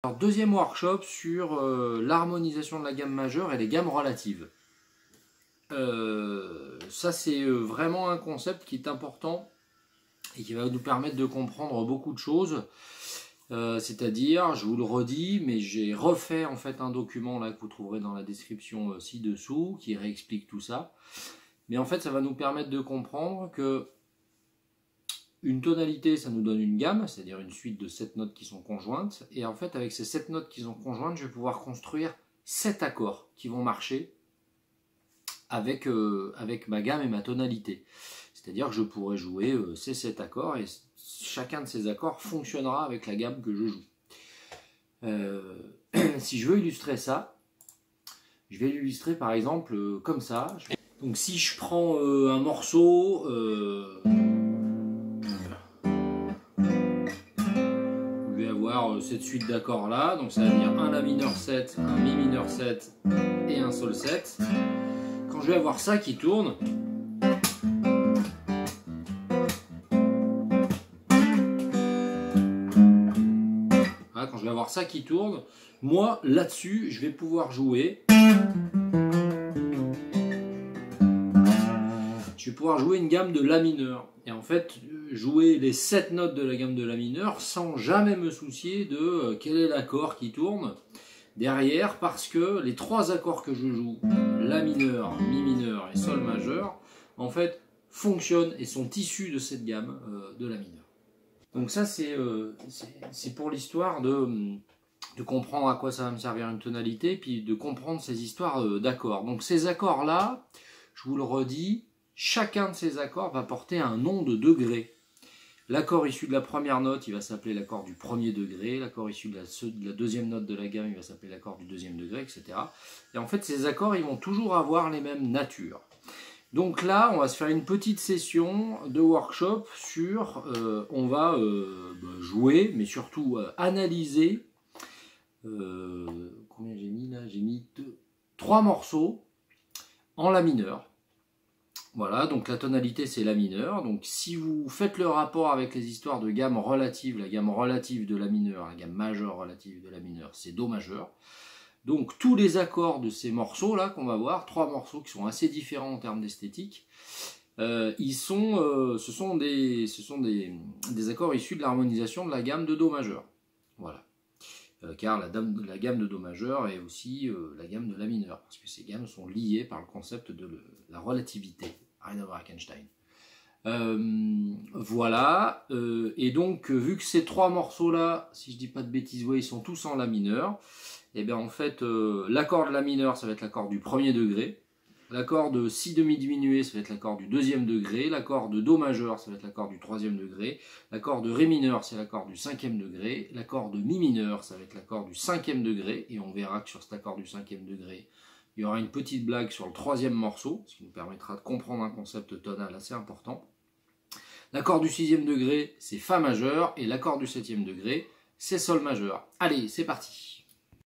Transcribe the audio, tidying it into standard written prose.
Alors, deuxième workshop sur l'harmonisation de la gamme majeure et les gammes relatives. Ça c'est vraiment un concept qui est important et qui va nous permettre de comprendre beaucoup de choses. C'est-à-dire, je vous le redis, mais j'ai refait en fait un document là que vous trouverez dans la description ci-dessous qui réexplique tout ça. Mais en fait, ça va nous permettre de comprendre que une tonalité, ça nous donne une gamme, c'est-à-dire une suite de 7 notes qui sont conjointes. Et en fait, avec ces 7 notes qui sont conjointes, je vais pouvoir construire 7 accords qui vont marcher avec ma gamme et ma tonalité. C'est-à-dire que je pourrais jouer ces 7 accords et chacun de ces accords fonctionnera avec la gamme que je joue. Si je veux illustrer ça, je vais l'illustrer par exemple comme ça. Donc si je prends un morceau... cette suite d'accords là, donc ça va dire un La mineur 7, un Mi mineur 7 et un Sol 7. Quand je vais avoir ça qui tourne, voilà, quand je vais avoir ça qui tourne, moi là-dessus je vais pouvoir jouer. Je vais pouvoir jouer une gamme de La mineur. Et en fait, jouer les 7 notes de la gamme de La mineur sans jamais me soucier de quel est l'accord qui tourne derrière, parce que les 3 accords que je joue, La mineur, Mi mineur et Sol majeur, en fait, fonctionnent et sont issus de cette gamme de La mineur. Donc ça, c'est pour l'histoire de comprendre à quoi ça va me servir une tonalité, puis de comprendre ces histoires d'accords. Donc ces accords-là, je vous le redis, chacun de ces accords va porter un nom de degré. L'accord issu de la première note, il va s'appeler l'accord du premier degré. L'accord issu de la deuxième note de la gamme, il va s'appeler l'accord du deuxième degré, etc. Et en fait, ces accords, ils vont toujours avoir les mêmes natures. Donc là, on va se faire une petite session de workshop sur... on va jouer, mais surtout analyser... combien j'ai mis là? J'ai mis 3 morceaux en La mineur. Voilà, donc la tonalité c'est La mineur. Donc si vous faites le rapport avec les histoires de gamme relative, la gamme relative de La mineur, la gamme majeure relative de La mineur, c'est Do majeur. Donc tous les accords de ces morceaux là qu'on va voir, 3 morceaux qui sont assez différents en termes d'esthétique, ce sont des accords issus de l'harmonisation de la gamme de Do majeur. Voilà. Car la gamme de Do majeur est aussi la gamme de La mineur, parce que ces gammes sont liées par le concept de la relativité, Reinhard-Einstein. Voilà, et donc vu que ces 3 morceaux-là, si je dis pas de bêtises, ouais, ils sont tous en La mineur, et bien en fait, l'accord de La mineur, ça va être l'accord du premier degré, l'accord de Si demi diminué, ça va être l'accord du deuxième degré, l'accord de Do majeur, ça va être l'accord du troisième degré, l'accord de Ré mineur, c'est l'accord du cinquième degré, l'accord de Mi mineur, ça va être l'accord du cinquième degré, et on verra que sur cet accord du cinquième degré, il y aura une petite blague sur le 3e morceau, ce qui nous permettra de comprendre un concept tonal assez important. L'accord du 6e degré, c'est Fa majeur, et l'accord du 7e degré, c'est Sol majeur. Allez, c'est parti!